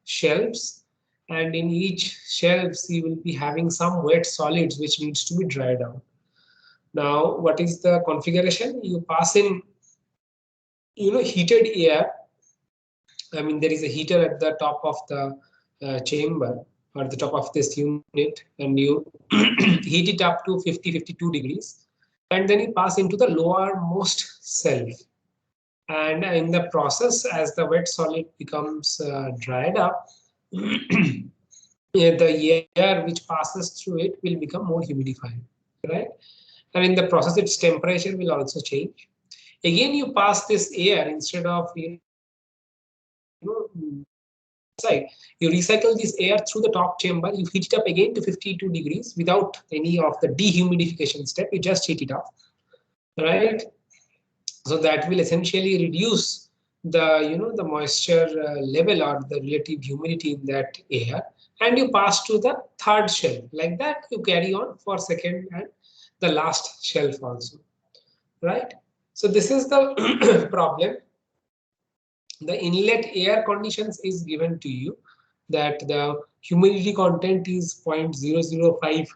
shelves, and in each shelves you will be having some wet solids which needs to be dried out. Now, what is the configuration? You pass in, heated air. I mean, there is a heater at the top of the chamber or the top of this unit, and you heat it up to 50, 52 degrees, and then you pass into the lowermost shelf. And in the process, as the wet solid becomes dried up, the air which passes through it will become more humidified, right? And in the process, its temperature will also change. Again, you pass this air instead of side, you recycle this air through the top chamber, you heat it up again to 52 degrees without any of the dehumidification step, you just heat it up, right? So that will essentially reduce the moisture level or the relative humidity in that air, and you pass to the third shelf. Like that, you carry on for second and the last shelf also, right? So this is the problem. The inlet air conditions is given to you that the humidity content is 0.005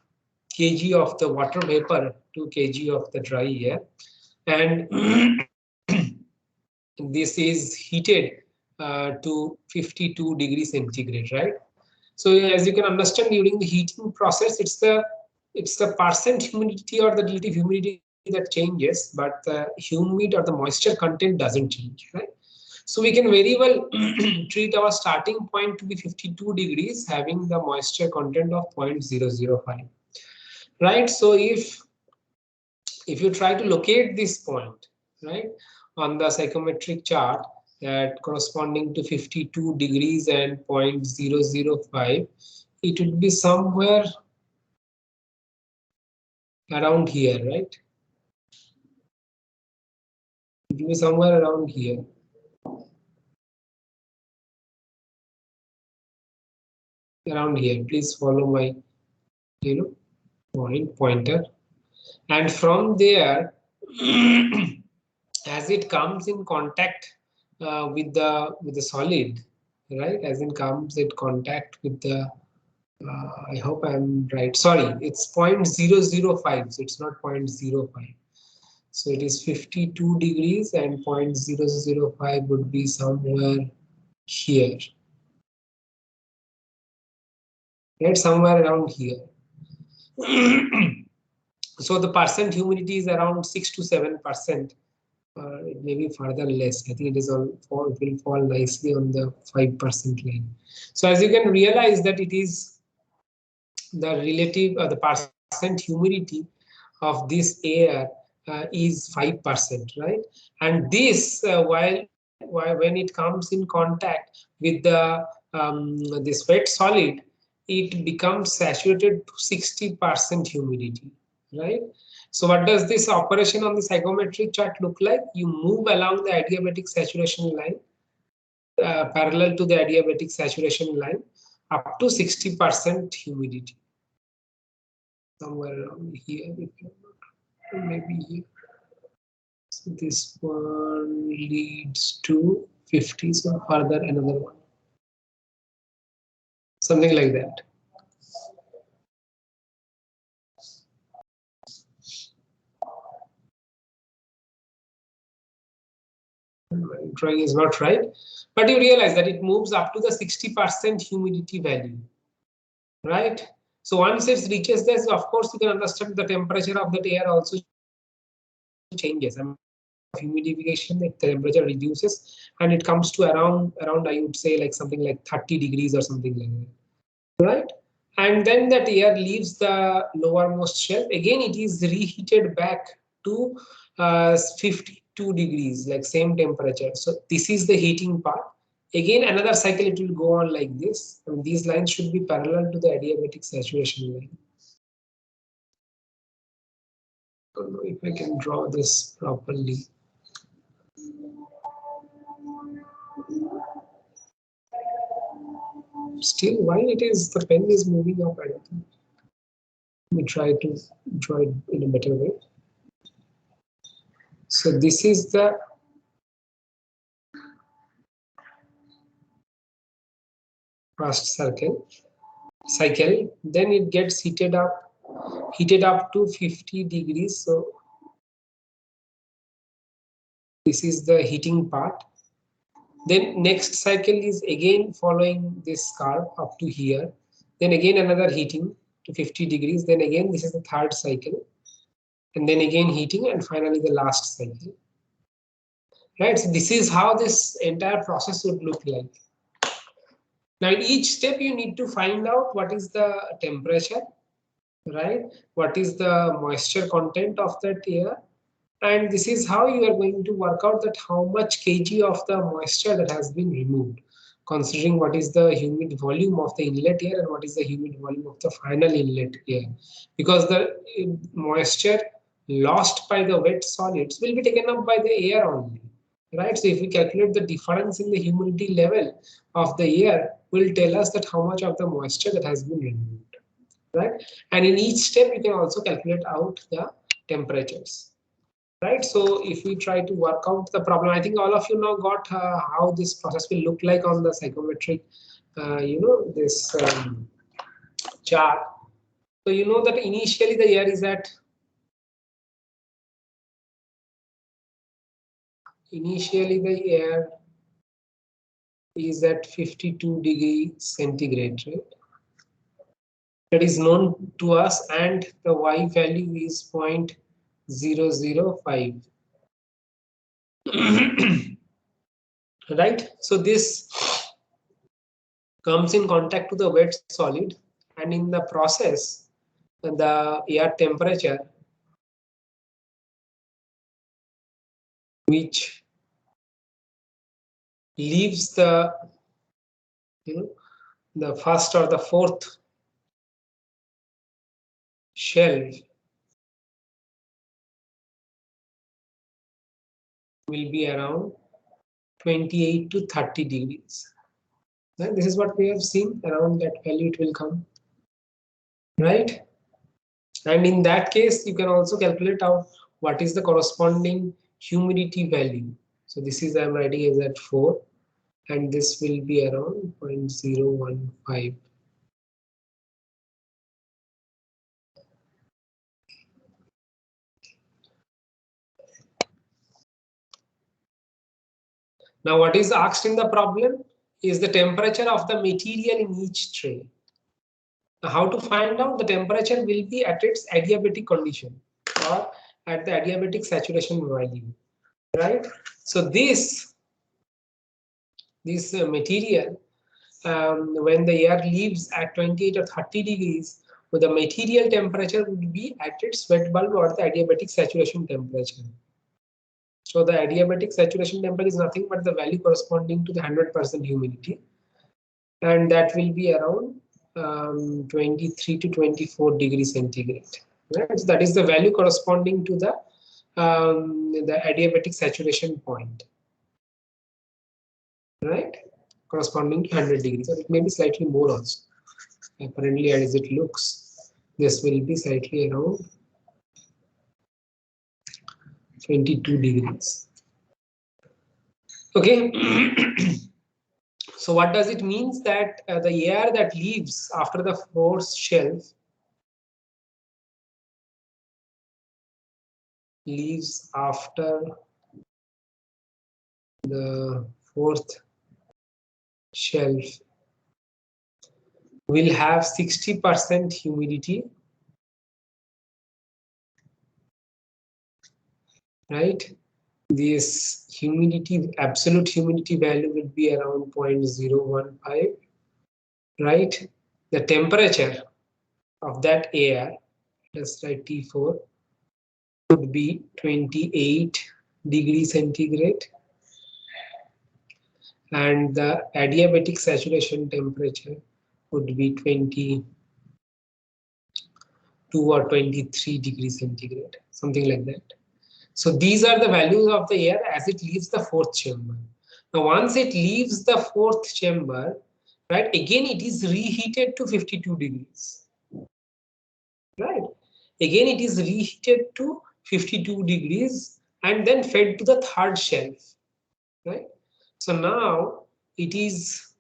kg of the water vapor to kg of the dry air, and this is heated to 52 degrees centigrade, right? So as you can understand, during the heating process, it's the percent humidity or the relative humidity that changes, but the humid or the moisture content doesn't change, right? So we can very well treat our starting point to be 52 degrees, having the moisture content of 0.005, right? So if you try to locate this point, right, on the psychometric chart, that corresponding to 52 degrees and 0.005, it would be somewhere around here, right? It will be somewhere around here. Around here. Please follow my, pointer. And from there, as it comes in contact with the solid, right? As it comes in contact with the I hope I'm right. Sorry, it's 0.005, so it's not 0.05. So it is 52 degrees and 0.005 would be somewhere here, right? Somewhere around here. So the percent humidity is around 6 to 7%. It may be further less. I think it will fall nicely on the 5% line. So as you can realize that it is the relative the percent humidity of this air is 5%, right? And this while when it comes in contact with the this wet solid, it becomes saturated to 60% humidity, right? So what does this operation on the psychometric chart look like? You move along the adiabatic saturation line parallel to the adiabatic saturation line up to 60% humidity. Somewhere around here, maybe here. So this one leads to 50, so further another one. Something like that. Drawing is not right, but you realize that it moves up to the 60% humidity value, right? So once it reaches this, of course, you can understand the temperature of that air also changes. I mean, humidification, the temperature reduces, and it comes to around I would say like something like 30 degrees or something like that, right? And then that air leaves the lowermost shelf. Again, it is reheated back to 52 degrees, like same temperature. So this is the heating part. Again, another cycle, it will go on like this. And these lines should be parallel to the adiabatic saturation line. I don't know if I can draw this properly. Still, why it is the pen is moving up? I don't know. Let me try to draw it in a better way. So this is the first cycle, then it gets heated up to 50 degrees. So this is the heating part. Then next cycle is again following this curve up to here. Then again another heating to 50 degrees. Then again this is the third cycle. And then again heating, and finally the last cycle. Right, so this is how this entire process would look like. Now in each step you need to find out what is the temperature, right? What is the moisture content of that air? And this is how you are going to work out that how much kg of the moisture that has been removed, considering what is the humid volume of the inlet air and what is the humid volume of the final inlet air. Because the moisture lost by the wet solids will be taken up by the air only, right? So if we calculate the difference in the humidity level of the air, will tell us that how much of the moisture that has been removed, right? And in each step, you can also calculate out the temperatures. Right, so if we try to work out the problem, I think all of you now got how this process will look like on the psychometric, this chart. So you know that initially the air is at 52 degrees centigrade, right? That is known to us, and the Y value is 0.005. Right, so this comes in contact to the wet solid, and in the process the air temperature, which leaves the the first or the fourth shelf, will be around 28 to 30 degrees. And this is what we have seen, around that value it will come, right? And in that case, you can also calculate out what is the corresponding humidity value. So this is, I'm writing as at 4, and this will be around 0.015. Now what is asked in the problem is the temperature of the material in each tray. Now how to find out? The temperature will be at its adiabatic condition or at the adiabatic saturation value, right? So this material, when the air leaves at 28 or 30 degrees, the material temperature would be at its wet bulb or the adiabatic saturation temperature. So the adiabatic saturation temperature is nothing but the value corresponding to the 100% humidity, and that will be around 23 to 24 degrees centigrade. Right? So that is the value corresponding to the adiabatic saturation point, right? Corresponding to 100 degrees, or it may be slightly more also. Apparently, as it looks, this will be slightly around 22 degrees. Okay. So what does it mean? That the air that leaves after the fourth shelf will have 60% humidity, right? This humidity, absolute humidity value would be around 0.015, right? The temperature of that air, let's write T4, would be 28 degrees centigrade, and the adiabatic saturation temperature would be 22 or 23 degrees centigrade, something like that. So these are the values of the air as it leaves the fourth chamber. Now once it leaves the fourth chamber, right, again it is reheated to 52 degrees. Right? Again it is reheated to 52 degrees and then fed to the third shelf. Right? So now it is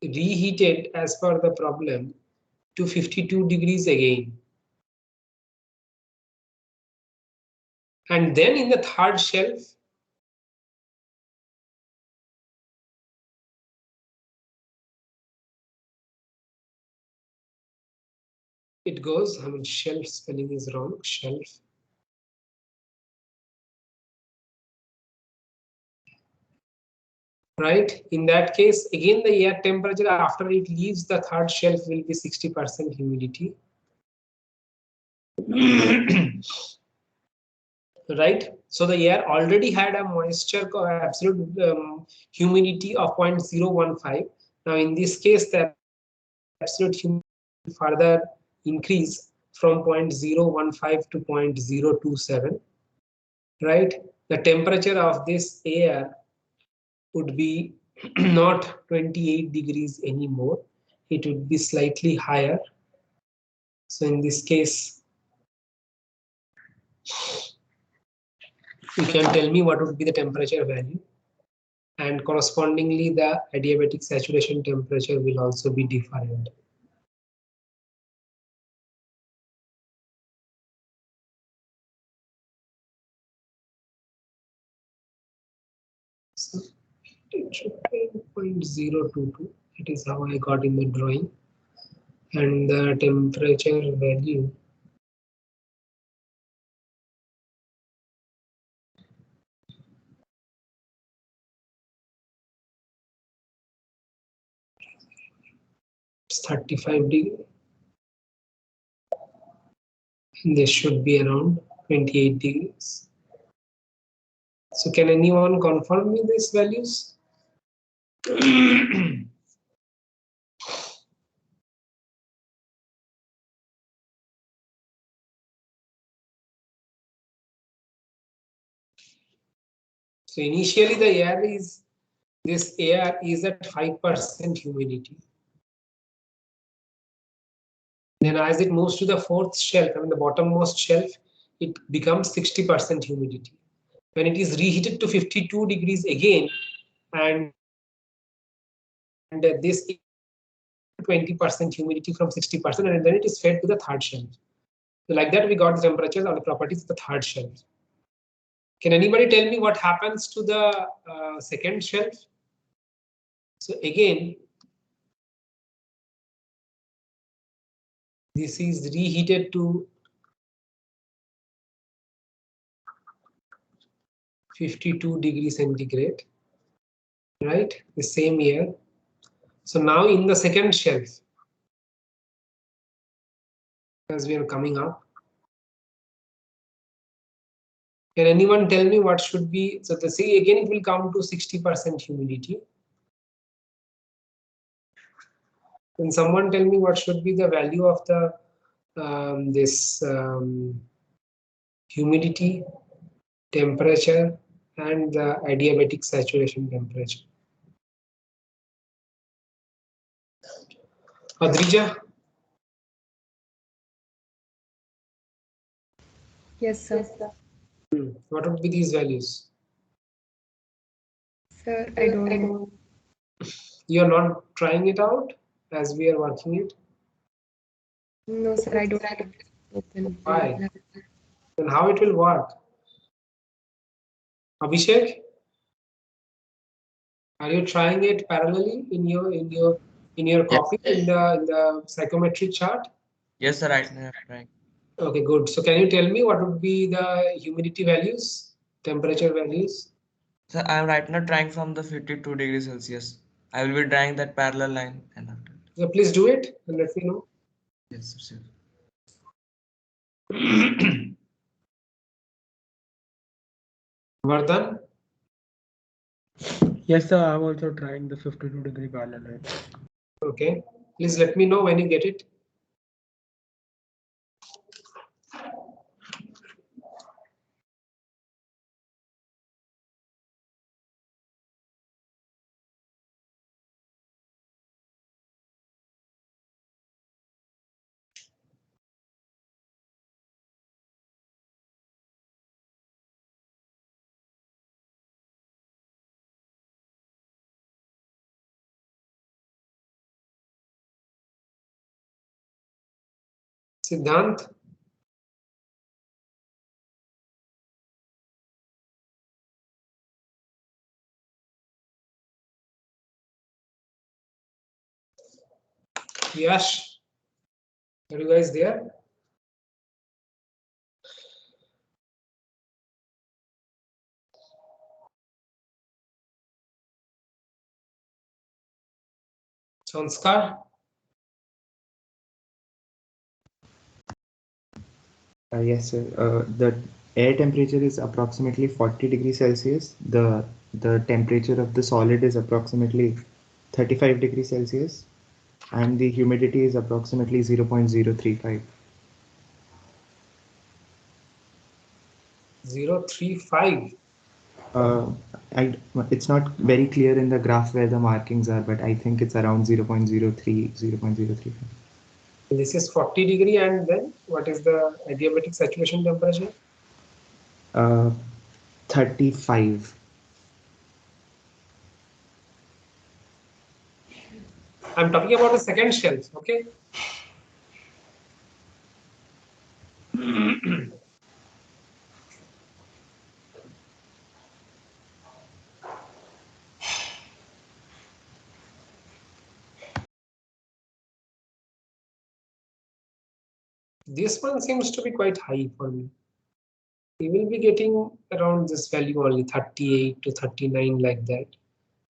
reheated as per the problem to 52 degrees again. And then in the third shelf, it goes, I mean, shelf spelling is wrong, shelf. Right? In that case, again, the air temperature after it leaves the third shelf will be 60% humidity. Right? So the air already had a moisture absolute humidity of 0.015. Now in this case, the absolute humidity further increase from 0.015 to 0.027. Right? The temperature of this air would be not 28 degrees anymore. It would be slightly higher. So in this case, you can tell me what would be the temperature value, and correspondingly the adiabatic saturation temperature will also be defined. So it should be 0.022. It is how I got in the drawing, and the temperature value is 35 degrees. And this should be around 28 degrees. So can anyone confirm me these values? So initially the air is, this air is at 5% humidity. Then as it moves to the fourth shelf, I mean the bottommost shelf, it becomes 60% humidity. When it is reheated to 52 degrees again, and this 20% humidity from 60%, and then it is fed to the third shelf. So like that, we got the temperatures or the properties of the third shelf. Can anybody tell me what happens to the second shelf? So again, this is reheated to 52 degrees centigrade, right? The same year. So now in the second shelf, as we are coming up, can anyone tell me what should be, so the see again it will come to 60% humidity. Can someone tell me what should be the value of the this humidity, temperature, and the adiabatic saturation temperature? Adrija? Yes, sir. What would be these values? Sir, I don't know. You are not trying it out as we are working it? No, sir, I don't have it open. Why? Then how it will work? Abhishek, are you trying it parallelly in your Yes, copy in the psychometric chart? yes, sir, right now, right. Okay, good. So can you tell me what would be the humidity values, temperature values? So I am right now trying from the 52 degrees Celsius. I will be drawing that parallel line and after. So please do it and let me know. Yes, sir, sure. Vardhan? Yes, sir. I'm also trying the 52-degree parallel line. Okay. Please let me know when you get it. Siddhant? Yash? Are you guys there? Sanskar? Yes, sir. The air temperature is approximately 40 degrees Celsius. The temperature of the solid is approximately 35 degrees Celsius, and the humidity is approximately 0.035. 0.35. Uh, it's not very clear in the graph where the markings are, but I think it's around 0.03, 0.035. This is 40 degree, and then what is the adiabatic saturation temperature? 35. I'm talking about the second shelf, okay? This one seems to be quite high for me. We will be getting around this value only 38 to 39 like that.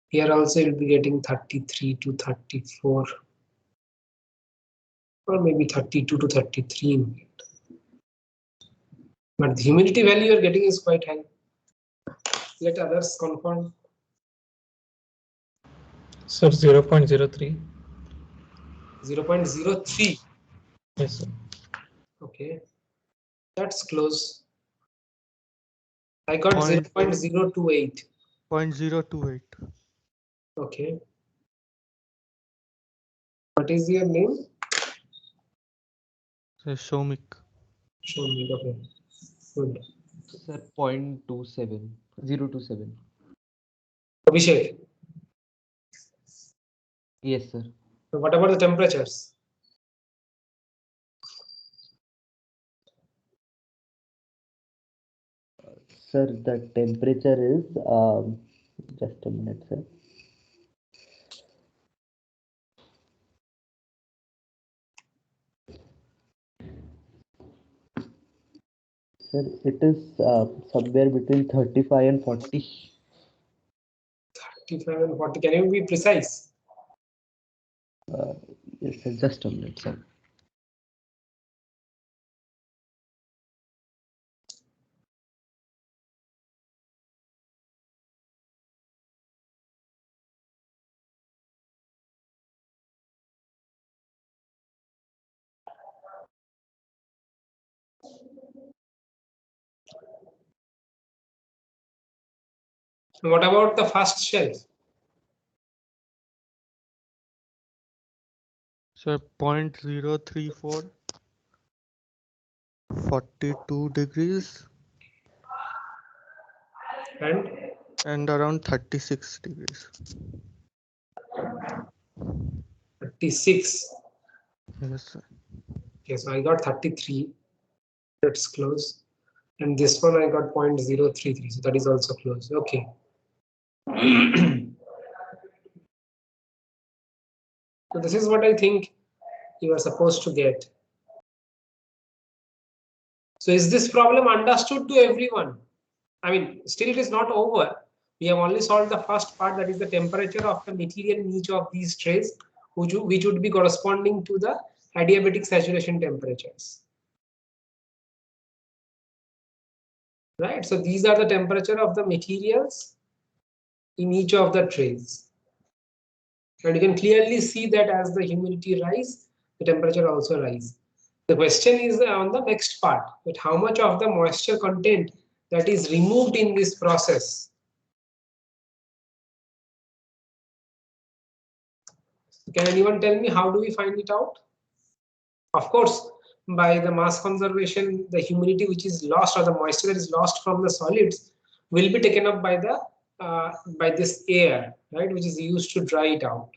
Here also you'll be getting 33 to 34 or maybe 32 to 33 in fact. But the humidity value you're getting is quite high. Let others confirm. Sir, 0.03. 0.03. Yes, sir. Okay, that's close. I got Point- 0.028. 0.028. Okay. What is your name? So Shomik. Show me. Okay. Good. Sir, 0.27, 027. Abhishek. Yes, sir. So what about the temperatures? Sir, the temperature is just a minute, sir. Sir, it is somewhere between 35 and 40. 35 and 40. Can you be precise? Yes, sir. Just a minute, sir. What about the first shelf? So 0.034. 42 degrees And and around 36 degrees. 36. Yes, sir. Okay, so I got 33. That's close. And this one I got 0.033. So that is also close. Okay. So this is what I think you are supposed to get. So is this problem understood to everyone? I mean, still it is not over. We have only solved the first part, that is the temperature of the material in each of these trays, which would be corresponding to the adiabatic saturation temperatures. Right, so these are the temperature of the materials in each of the trays. And you can clearly see that as the humidity rise, the temperature also rise. The question is on the next part, that how much of the moisture content that is removed in this process. Can anyone tell me how do we find it out? Of course, by the mass conservation, the humidity which is lost or the moisture that is lost from the solids will be taken up by the by this air, right, which is used to dry it out.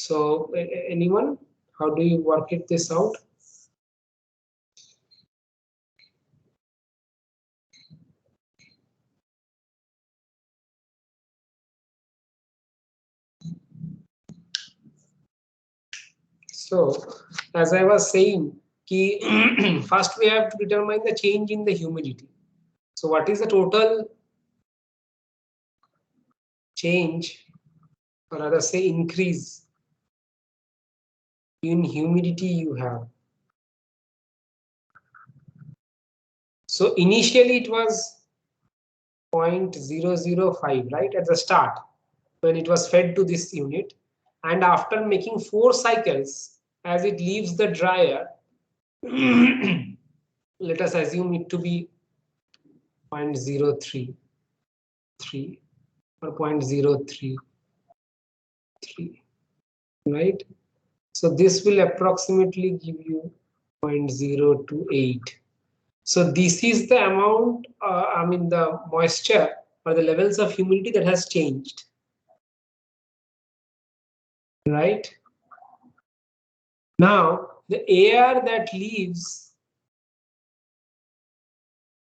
So anyone, how do you work this out? So as I was saying, first we have to determine the change in the humidity. So what is the total change, or rather say increase in humidity you have? So initially it was 0.005, right, at the start when it was fed to this unit, and after making 4 cycles, as it leaves the dryer, let us assume it to be 0.033 or 0.033, right? So this will approximately give you 0.028. So this is the amount, the moisture or the levels of humidity that has changed, right? Now the air that leaves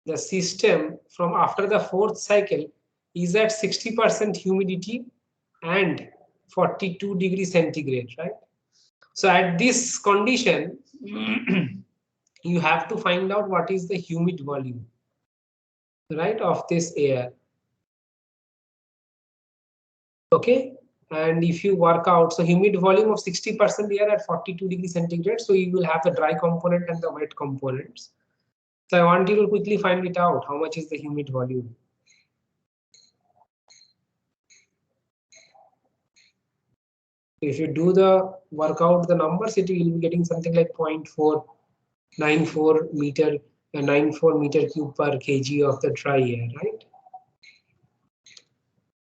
the system from after the 4th cycle is at 60% humidity and 42 degrees centigrade, right? So at this condition, you have to find out what is the humid volume, right, of this air. Okay, and if you work out, so humid volume of 60% air at 42 degrees centigrade, so you will have the dry component and the wet components. So I want you to quickly find it out. How much is the humid volume? If you do the work out the numbers, it will be getting something like 0.494 meter, 94 meter cube per kg of the dry air, right?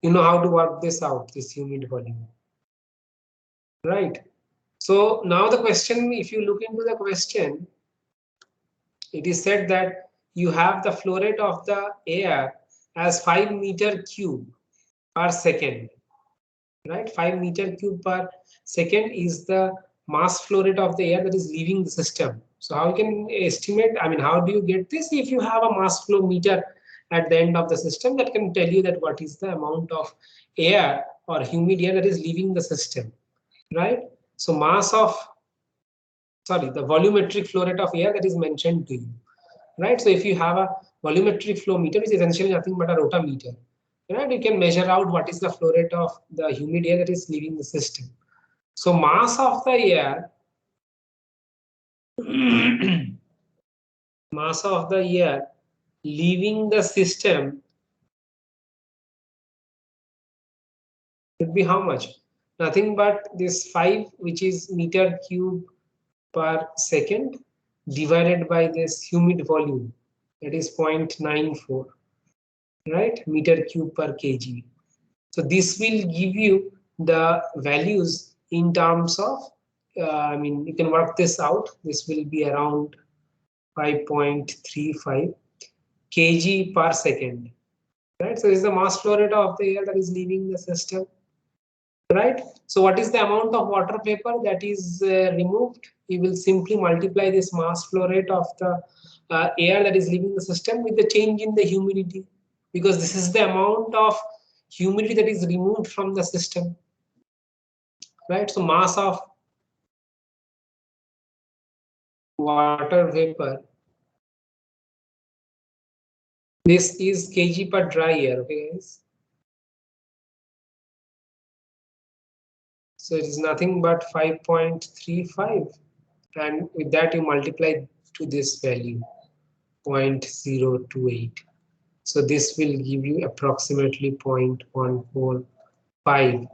You know how to work this out, this humid volume, right? So now the question, if you look into the question, it is said that you have the flow rate of the air as 5 meter cube per second, right? 5 meter cube per second is the mass flow rate of the air that is leaving the system. So how you can estimate, how do you get this? If you have a mass flow meter at the end of the system, that can tell you that what is the amount of air or humid air that is leaving the system, right? So the volumetric flow rate of air that is mentioned to you, right? So if you have a volumetric flow meter, which is essentially nothing but a rotameter, right, you can measure out what is the flow rate of the humid air that is leaving the system. So mass of the air, mass of the air leaving the system would be how much? Nothing but this 5, which is meter cube per second, divided by this humid volume, that is 0.94, right, meter cube per kg. So this will give you the values in terms of, you can work this out. This will be around 5.35 kg per second, right? So this is the mass flow rate of the air that is leaving the system, right? So what is the amount of water vapor that is removed? You will simply multiply this mass flow rate of the air that is leaving the system with the change in the humidity, because this is the amount of humidity that is removed from the system, right? So mass of water vapor, this is kg per dry air, okay guys? So it is nothing but 5.35, and with that you multiply to this value 0.028. So this will give you approximately 0.145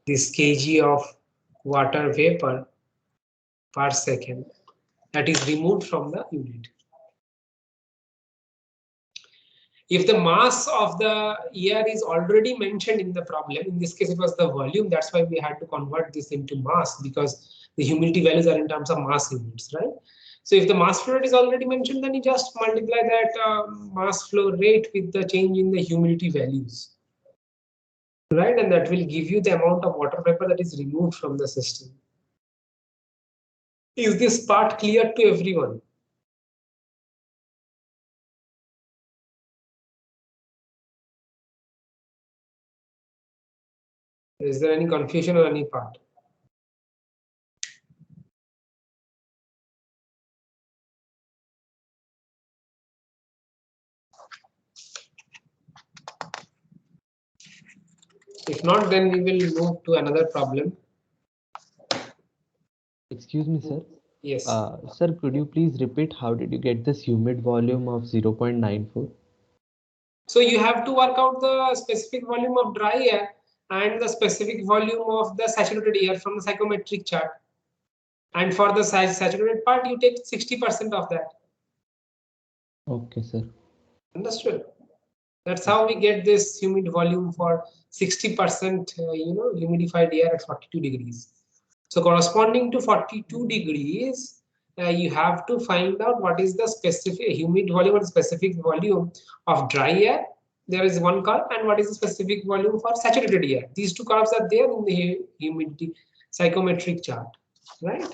this kg of water vapor per second that is removed from the unit. If the mass of the air is already mentioned in the problem, in this case it was the volume, that's why we had to convert this into mass, because the humidity values are in terms of mass units, right? So if the mass flow rate is already mentioned, then you just multiply that mass flow rate with the change in the humidity values. right? And that will give you the amount of water vapor that is removed from the system. Is this part clear to everyone? Is there any confusion or any part? If not, then we will move to another problem. Excuse me, sir. Yes. Sir, could you please repeat how did you get this humid volume of 0.94? So you have to work out the specific volume of dry air and the specific volume of the saturated air from the psychometric chart. And for the saturated part, you take 60% of that. Okay, sir. Understood? That's how we get this humid volume for 60%, humidified air at 42 degrees. So corresponding to 42 degrees, you have to find out what is the specific humid volume and specific volume of dry air. There is one curve, and what is the specific volume for saturated air. These two curves are there in the humidity psychometric chart, right?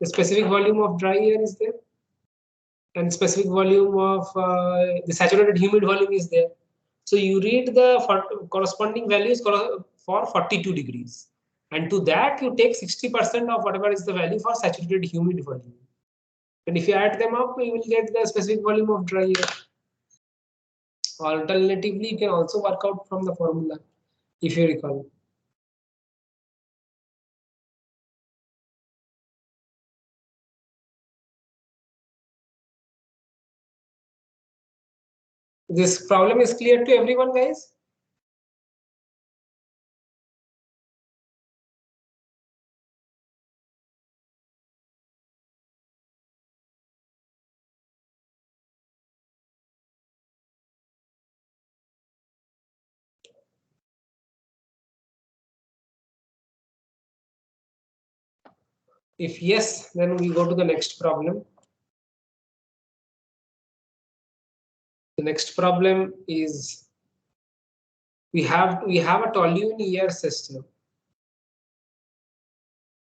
The specific volume of dry air is there, and specific volume of the saturated humid volume is there. So you read the corresponding values for 42 degrees. And to that, you take 60% of whatever is the value for saturated humid volume. And if you add them up, you will get the specific volume of dry air. Alternatively, you can also work out from the formula, if you recall. This problem is clear to everyone, guys? If yes, then we go to the next problem. The next problem is we have a toluene air system,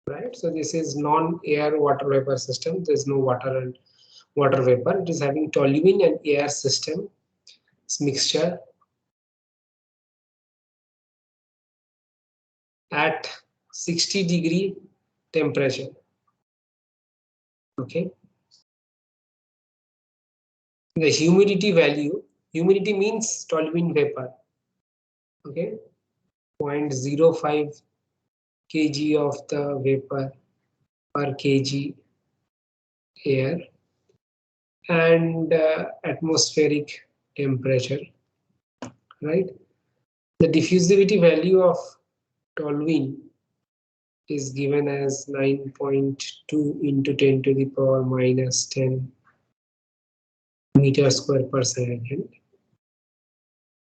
right? So this is non-air water vapor system. There is no water and water vapor. It is having toluene and air system. It's mixture at 60-degree temperature. Okay. The humidity value, humidity means toluene vapor. Okay. 0.05 kg of the vapor per kg air, and atmospheric temperature, right? The diffusivity value of toluene is given as 9.2 into 10 to the power minus 10 meters square per second.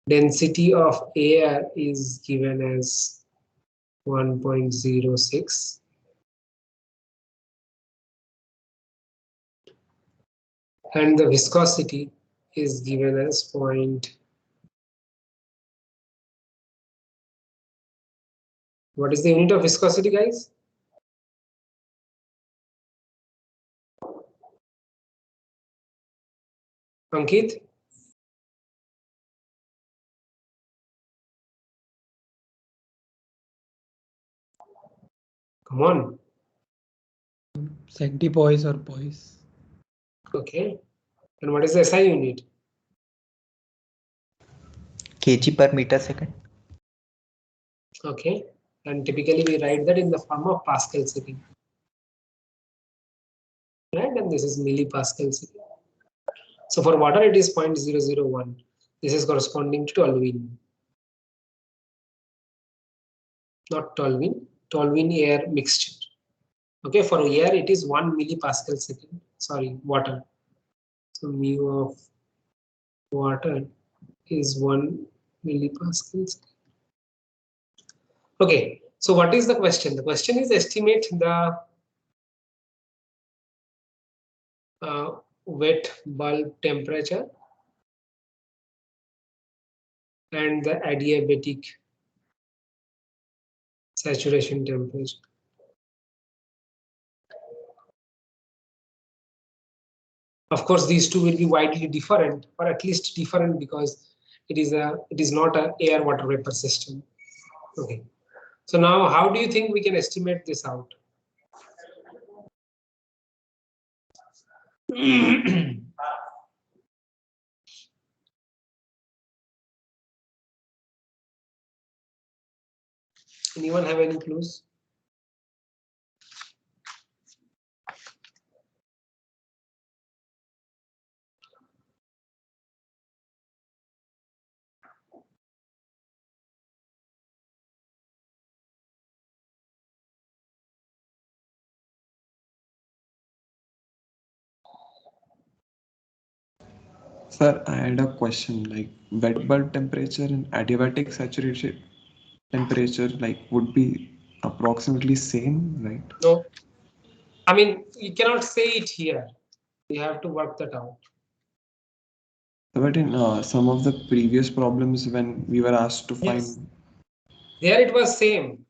Density of air is given as 1.06. And the viscosity is given as What is the unit of viscosity, guys? Ankit? Come on. Centipoise or poise. Okay. And what is the SI unit? kg per meter second. Okay. And typically we write that in the form of Pascal second. Right? And this is millipascal second. So for water, it is 0.001. This is corresponding to toluene. Not toluene, toluene air mixture. Okay, for air, it is 1 millipascal second. Sorry, water. So mu of water is 1 millipascal second. Okay, so what is the question? The question is estimate the wet bulb temperature and the adiabatic saturation temperature. Of course, these two will be widely different, or at least different because it is not a air water vapor system. Okay. So now, how do you think we can estimate this out? Anyone have any clues? Sir, I had a question, like wet bulb temperature and adiabatic saturation temperature would be approximately same, right? No. I mean, you cannot say it here. You have to work that out. But in some of the previous problems when we were asked to find... Yes. There it was same.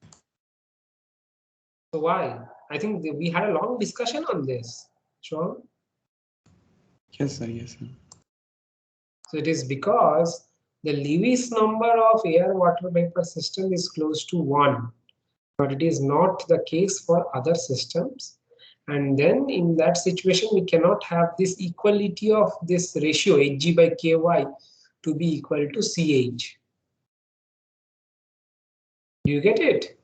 So why? I think we had a long discussion on this. Sure. Yes, sir. Yes, sir. So it is because the Lewis number of air water vapor system is close to 1, but it is not the case for other systems. And then in that situation, we cannot have this equality of this ratio Hg by Ky to be equal to Ch. Do you get it?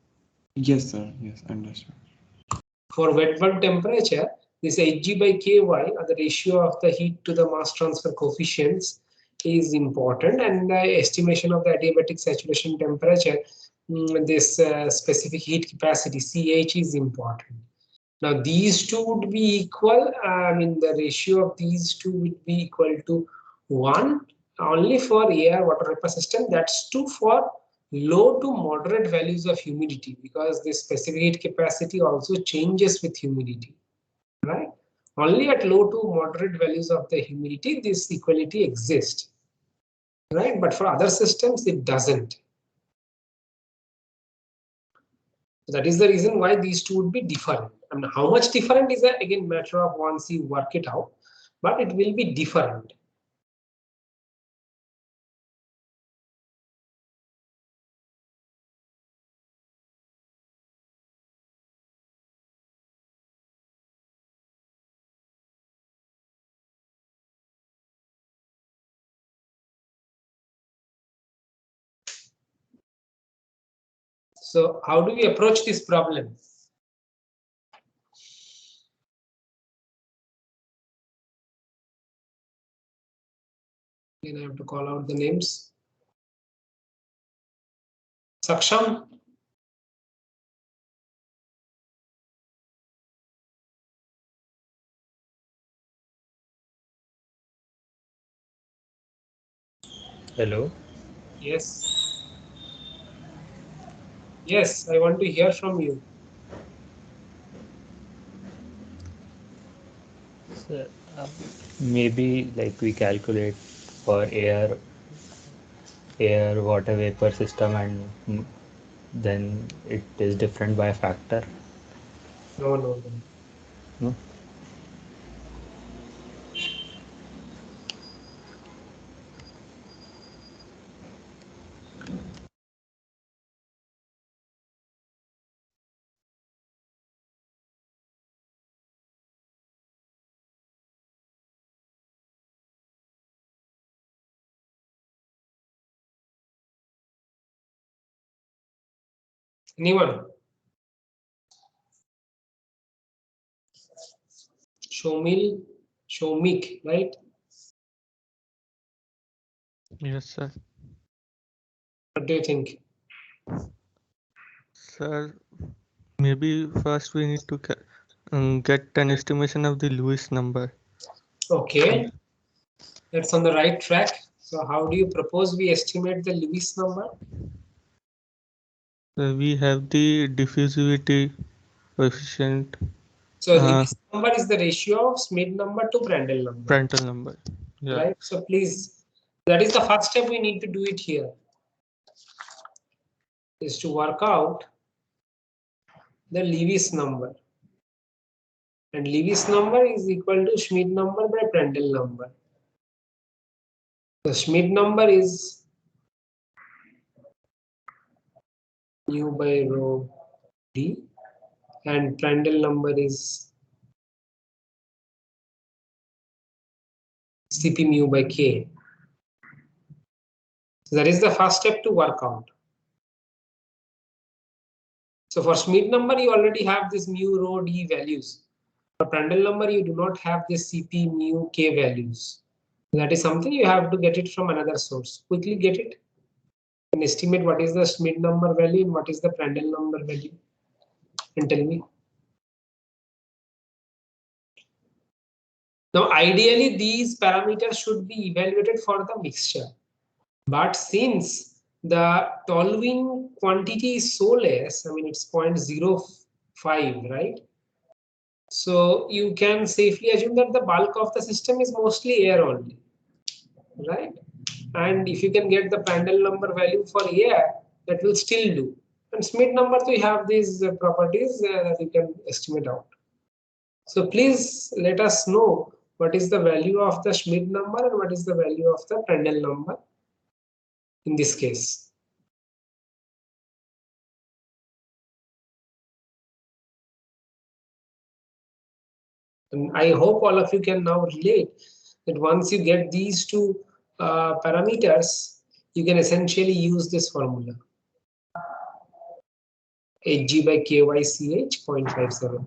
Yes, sir. Yes, understood. For wet bulb temperature, this Hg by Ky, or the ratio of the heat to the mass transfer coefficients, is important, and the estimation of the adiabatic saturation temperature, this specific heat capacity Ch is important. Now these two would be equal. I mean, the ratio of these two would be equal to 1 only for air water vapor system. That's true for low to moderate values of humidity, because the specific heat capacity also changes with humidity, right? Only at low to moderate values of the humidity this equality exists, right? But for other systems it doesn't. So that is the reason why these two would be different. I mean, how much different is that again matter of once you work it out, but it will be different. So how do we approach this problem? Again, I have to call out the names. Saksham. Hello. Yes. Yes, I want to hear from you. So, maybe like we calculate for air water vapor system, and then it is different by a factor. No. No. Anyone? Shomik, right? Yes, sir. What do you think? Sir, maybe first we need to get an estimation of the Lewis number. Okay, that's on the right track. So how do you propose we estimate the Lewis number? We have the diffusivity coefficient. So Lewis number is the ratio of Schmidt number to Prandtl number. Prandtl number. Yeah. Right. So please, that is the first step we need to do it here. Is to work out the Lewis number. And Lewis number is equal to Schmidt number by Prandtl number. The Schmidt number is mu by rho d, and Prandtl number is Cp mu by k. So that is the first step to work out. So for Schmidt number, you already have this mu rho d values. For Prandtl number, you do not have this Cp mu k values. That is something you have to get it from another source. Quickly get it and estimate what is the Schmidt number value and what is the Prandtl number value, and tell me. Now, ideally, these parameters should be evaluated for the mixture. But since the toluene quantity is so less, I mean, it's 0.05, right? So you can safely assume that the bulk of the system is mostly air only, right? And if you can get the Prandtl number value for air, that will still do. And Schmidt number, we have these properties that you can estimate out. So please let us know what is the value of the Schmidt number and what is the value of the Prandtl number in this case. And I hope all of you can now relate that once you get these two parameters, you can essentially use this formula. Hg by KYCH 0.57.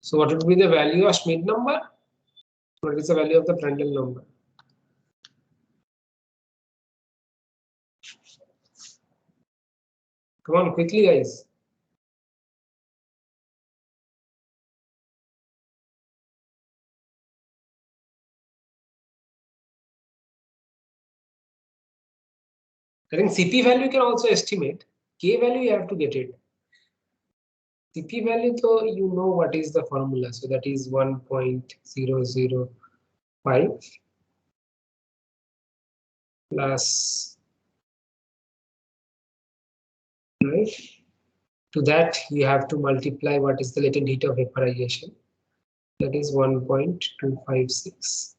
So what would be the value of Schmidt number? What is the value of the Prandtl number? Come on, quickly, guys. I think Cp value you can also estimate. K value you have to get it. Cp value, though, you know what is the formula. So that is 1.005 plus, right? To that you have to multiply what is the latent heat of vaporization. That is 1.256.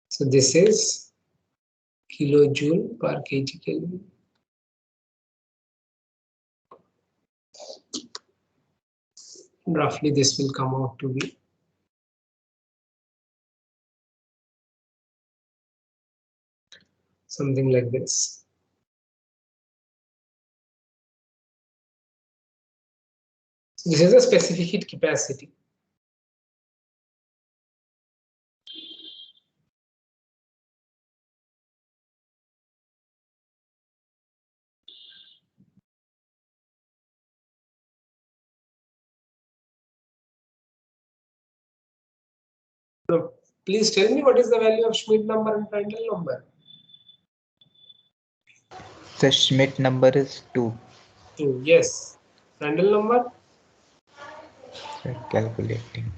So this is kilojoule per kg Kelvin. Roughly this will come out to be something like this. So this is a specific heat capacity. Now, please tell me what is the value of Schmidt number and Prandtl number? The Schmidt number is 2. 2, yes. Prandtl number? Calculating.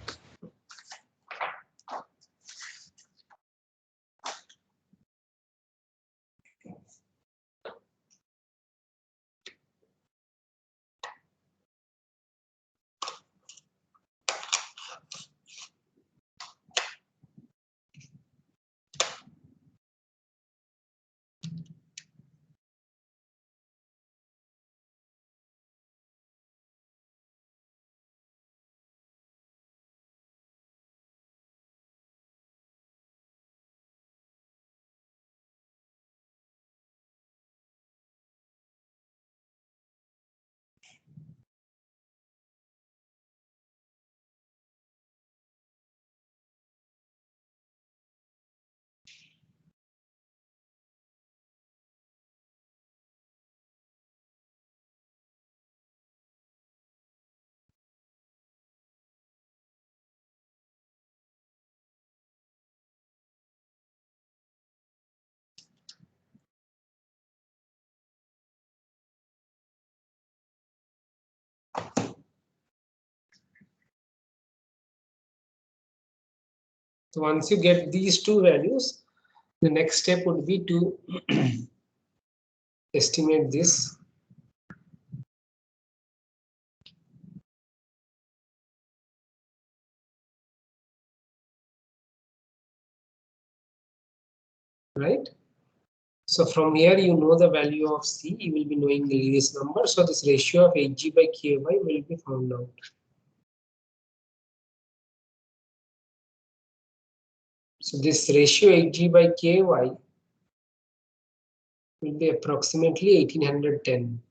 So once you get these two values, the next step would be to estimate this. Right? So from here, you know the value of C, you will be knowing the Lewis number. So this ratio of Hg by Ky will be found out. So this ratio Hg by Ky will be approximately 1810.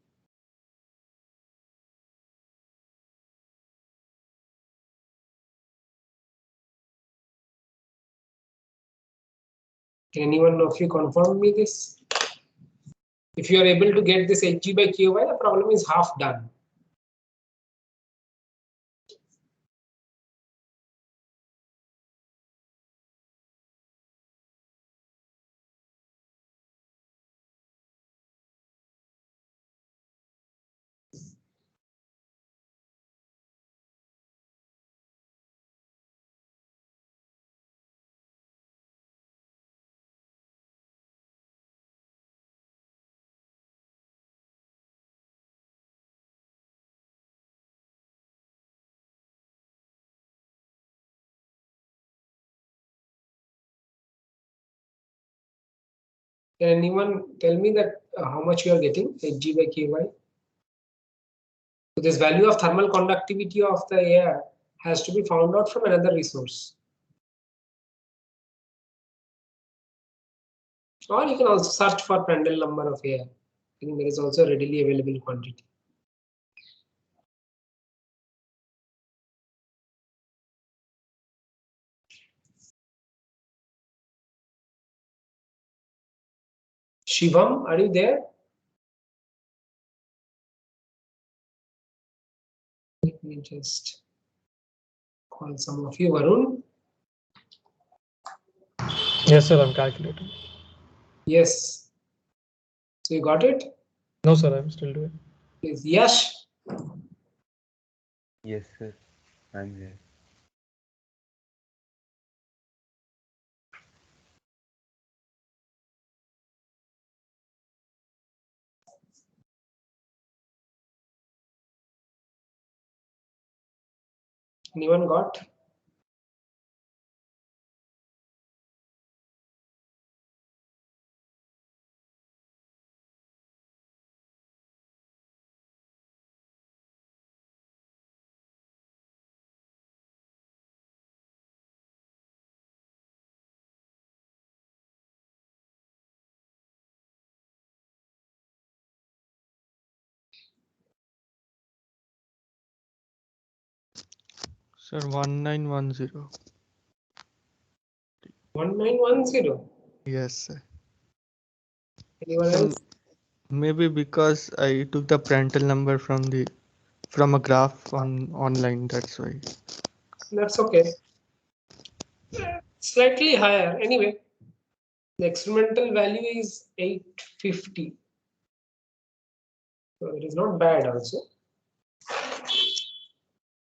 Can anyone of you confirm me this? If you are able to get this Hg by Ky, the problem is half done. Can anyone tell me that how much you are getting Hg by Ky? So this value of thermal conductivity of the air has to be found out from another resource. Or you can also search for Prandtl number of air. I think there is also a readily available quantity. Shivam, are you there? Let me just call some of you. Varun? Yes, sir, I'm calculating. Yes. So you got it? No, sir, I'm still doing. Please. Yash? Yes, sir. I'm here. Anyone got? Sir, 1910. 1910. Yes, sir. Anyone So else? maybe because I took the Prandtl number from a graph online, that's why. That's okay. Slightly higher. Anyway, the experimental value is 850. So it is not bad also.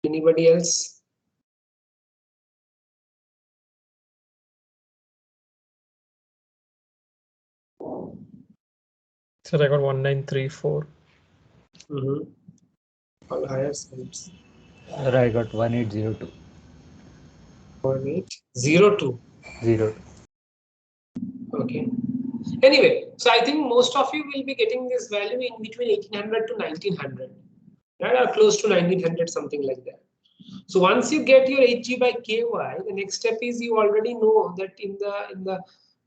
Anybody else? Sir, I got 1934. On higher sides. Sir, I got 1802. 1802. 02. Okay. Anyway, so I think most of you will be getting this value in between 1800 to 1900, right? Or close to 1900, something like that. So once you get your Hg by Ky, the next step is you already know that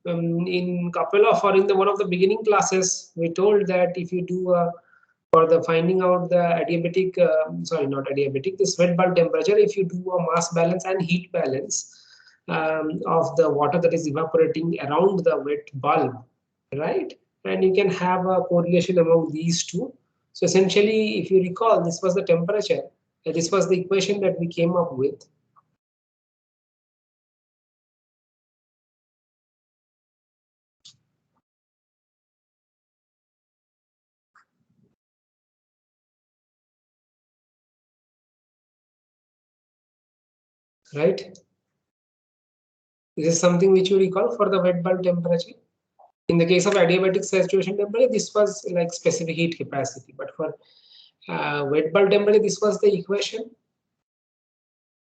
in couple of or in the one of the beginning classes we told that if you do for the finding out the adiabatic, sorry, not adiabatic, this wet bulb temperature, if you do a mass balance and heat balance of the water that is evaporating around the wet bulb, right? And you can have a correlation among these two. So essentially, if you recall, this was the temperature. This was the equation that we came up with. Right? This is something which you recall for the wet bulb temperature. In the case of adiabatic saturation temperature, this was like specific heat capacity, but for wet bulb temperature, this was the equation,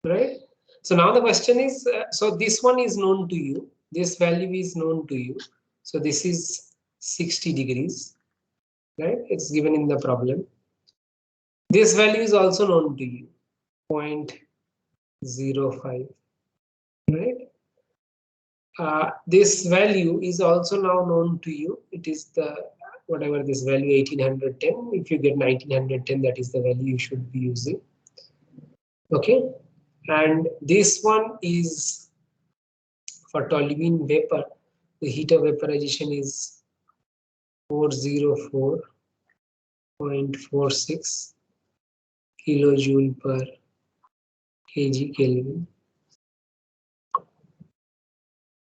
right? So now the question is, so this one is known to you, this value is known to you. So this is 60 degrees, right? It's given in the problem. This value is also known to you, 0.05, right? This value is also now known to you. It is the whatever this value 1810. If you get 1910, that is the value you should be using. Okay, and this one is for toluene vapor. The heat of vaporization is 404.46 kilojoule per kg Kelvin.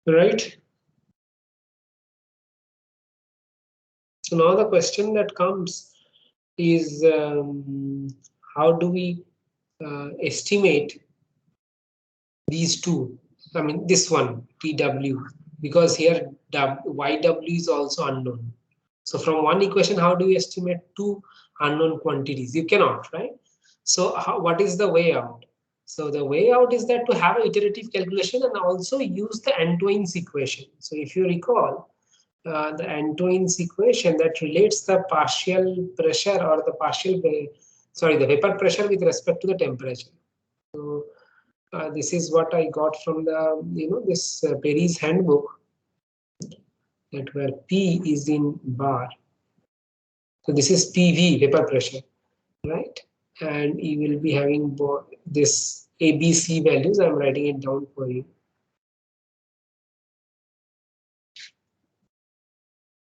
Right. So now the question that comes is how do we estimate these two? I mean this one TW, because here YW is also unknown. So from one equation, how do you estimate two unknown quantities? You cannot, right? So what is the way out? So the way out is that to have an iterative calculation and also use the Antoine's equation. So if you recall, the Antoine's equation that relates the partial pressure or the the vapor pressure with respect to the temperature. So this is what I got from the this Perry's handbook, that where P is in bar. So this is PV, vapor pressure, right? And you will be having this ABC values. I'm writing it down for you.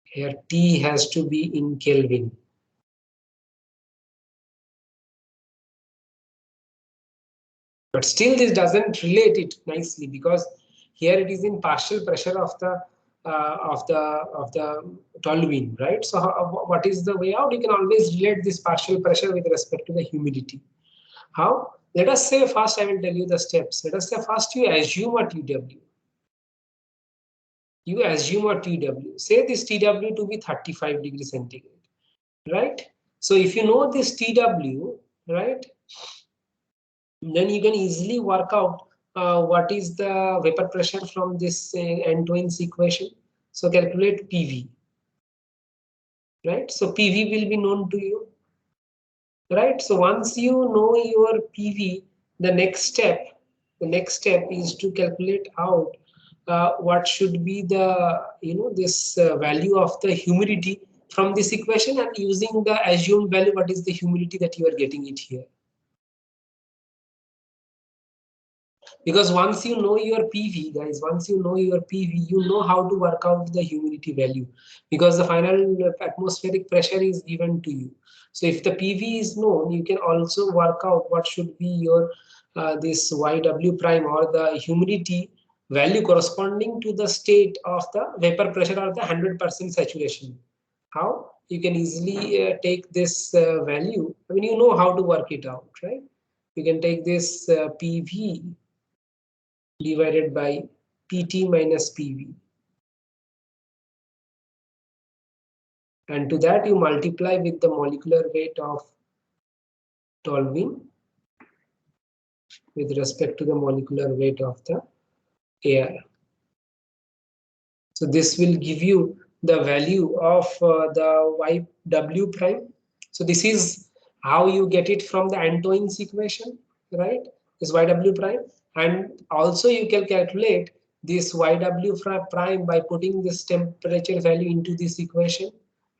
Here T has to be in Kelvin. But still this doesn't relate it nicely, because here it is in partial pressure of the toluene, right? So what is the way out? You can always relate this partial pressure with respect to the humidity. How? Let us say first I will tell you the steps. Let us say first you assume a TW. You assume a TW. Say this TW to be 35 degrees centigrade, right? So if you know this TW, right, then you can easily work out what is the vapor pressure from this Antoine's equation. So calculate PV, right? So PV will be known to you, right? So once you know your PV, the next step is to calculate out what should be the this value of the humidity from this equation, and using the assumed value, what is the humidity that you are getting it here. Because once you know your PV, guys, once you know your PV, you know how to work out the humidity value, because the final atmospheric pressure is given to you. So if the PV is known, you can also work out what should be your this YW prime, or the humidity value corresponding to the state of the vapor pressure or the 100% saturation. How? You can easily take this value. I mean, you know how to work it out, right? You can take this PV divided by PT minus PV. And to that you multiply with the molecular weight of toluene with respect to the molecular weight of the air. So this will give you the value of the YW prime. So this is how you get it from the Antoine's equation, right? This YW prime. And also you can calculate this YW prime by putting this temperature value into this equation.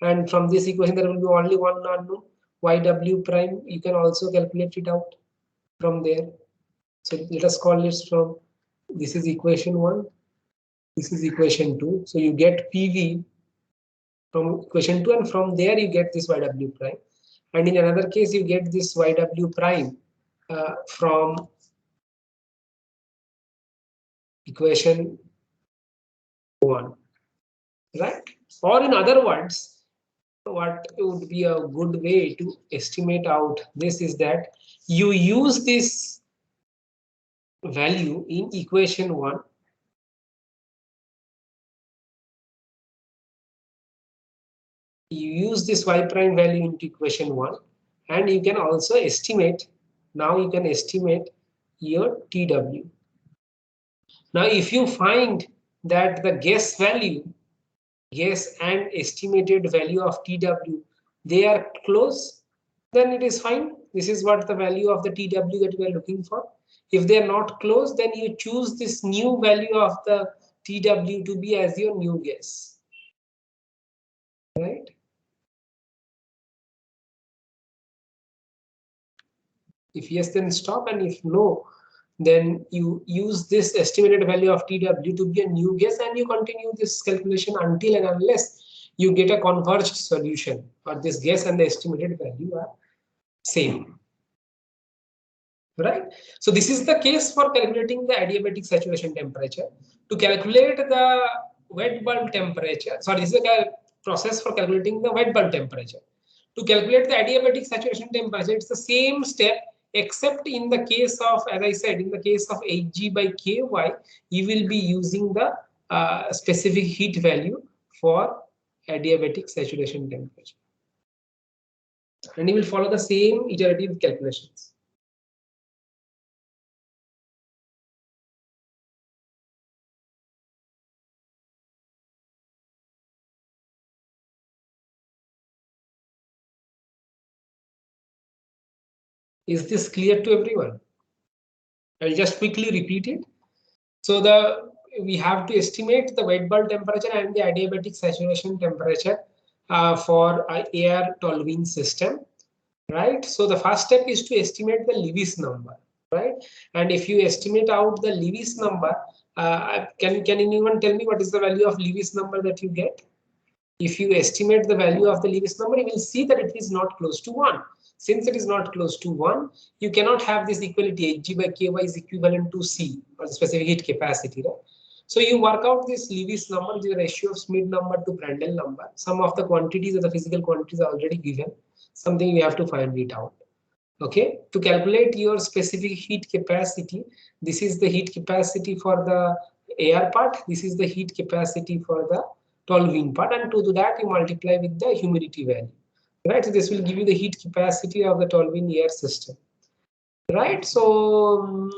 And from this equation, there will be only one unknown, YW prime. You can also calculate it out from there. So let us call this from, this is equation 1. This is equation 2. So you get PV from equation 2, and from there you get this YW prime. And in another case, you get this YW prime from equation 1, right? Or in other words, what would be a good way to estimate out this is that you use this value in equation 1 You use this y prime value into equation 1, and you can also estimate. Now you can estimate your TW. Now if you find that the guess and estimated value of TW, they are close, then it is fine. This is what the value of the TW that we are looking for. If they are not close, then you choose this new value of the TW to be as your new guess, right? If yes, then stop, and if no, then you use this estimated value of TW to be a new guess, and you continue this calculation until and unless you get a converged solution, or this guess and the estimated value are same. Right? So this is the case for calculating the adiabatic saturation temperature. To calculate the wet bulb temperature, sorry, this is a process for calculating the wet bulb temperature. To calculate the adiabatic saturation temperature, it's the same step, except in the case of, as I said, in the case of Hg by Ky, you will be using the specific heat value for adiabatic saturation temperature. And you will follow the same iterative calculations. Is this clear to everyone? I'll just quickly repeat it. So we have to estimate the wet bulb temperature and the adiabatic saturation temperature for air Tolvin system, right? So the first step is to estimate the Lewis number, right? And if you estimate out the Lewis number, can anyone tell me what is the value of Lewis number that you get? If you estimate the value of the Lewis number, you will see that it is not close to 1. Since it is not close to 1, you cannot have this equality Hg by Ky is equivalent to C, or the specific heat capacity, right? So you work out this Lewis number, which is the ratio of Schmidt number to Prandtl number. Some of the quantities of the physical quantities are already given. Something you have to find it out. Okay, to calculate your specific heat capacity, this is the heat capacity for the air part, this is the heat capacity for the Tolvin part, and to do that you multiply with the humidity value, right? So this will give you the heat capacity of the Tolvin air system, right? So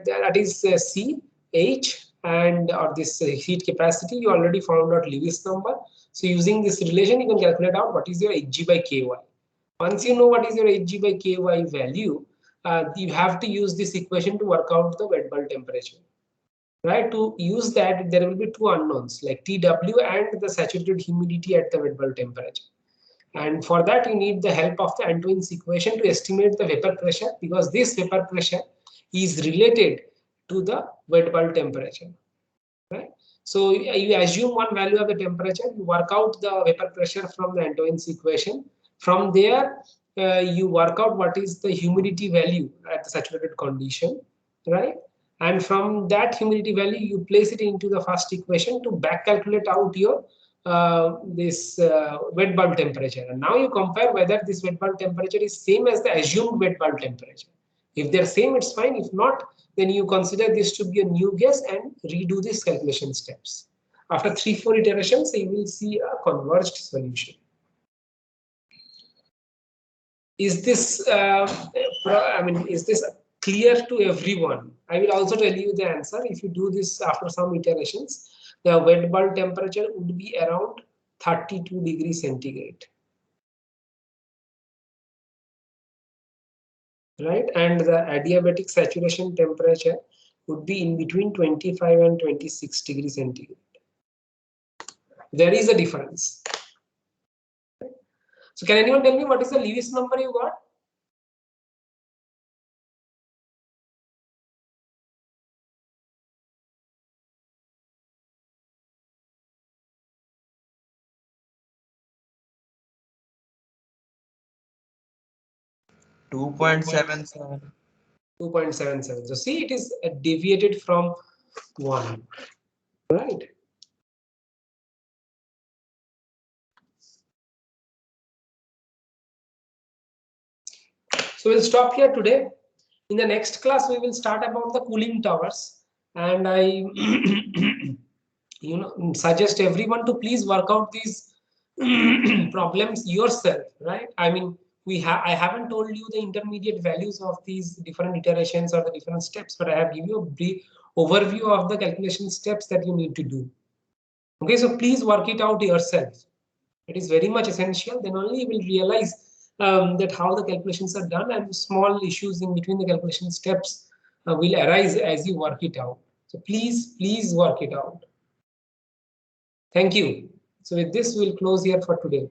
that is C, H, and or this heat capacity. You already found out Lewis number. So using this relation, you can calculate out what is your Hg by Ky. Once you know what is your Hg by Ky value, you have to use this equation to work out the wet bulb temperature. Right, to use that, there will be two unknowns like TW and the saturated humidity at the wet bulb temperature. And for that, you need the help of the Antoine's equation to estimate the vapor pressure, because this vapor pressure is related to the wet bulb temperature. Right? So you assume one value of the temperature, you work out the vapor pressure from the Antoine's equation. From there, you work out what is the humidity value at the saturated condition, right? And from that humidity value, you place it into the first equation to back calculate out your wet bulb temperature. And now you compare whether this wet bulb temperature is same as the assumed wet bulb temperature. If they're same, it's fine. If not, then you consider this to be a new guess and redo these calculation steps. After 3-4 iterations, you will see a converged solution. Is this is this clear to everyone? I will also tell you the answer. If you do this after some iterations, the wet bulb temperature would be around 32 degrees centigrade. Right, and the adiabatic saturation temperature would be in between 25 and 26 degrees centigrade. There is a difference. So can anyone tell me what is the Lewis number you got? $2.77. 2.77. So see, it is deviated from 1, right? So we'll stop here today. In the next class, we will start about the cooling towers, and I suggest everyone to please work out these problems yourself, right? I mean, I haven't told you the intermediate values of these different iterations or the different steps, but I have given you a brief overview of the calculation steps that you need to do. Okay, so please work it out yourself. It is very much essential. Then only you will realize that how the calculations are done, and small issues in between the calculation steps will arise as you work it out. So please work it out. Thank you. So with this, we'll close here for today.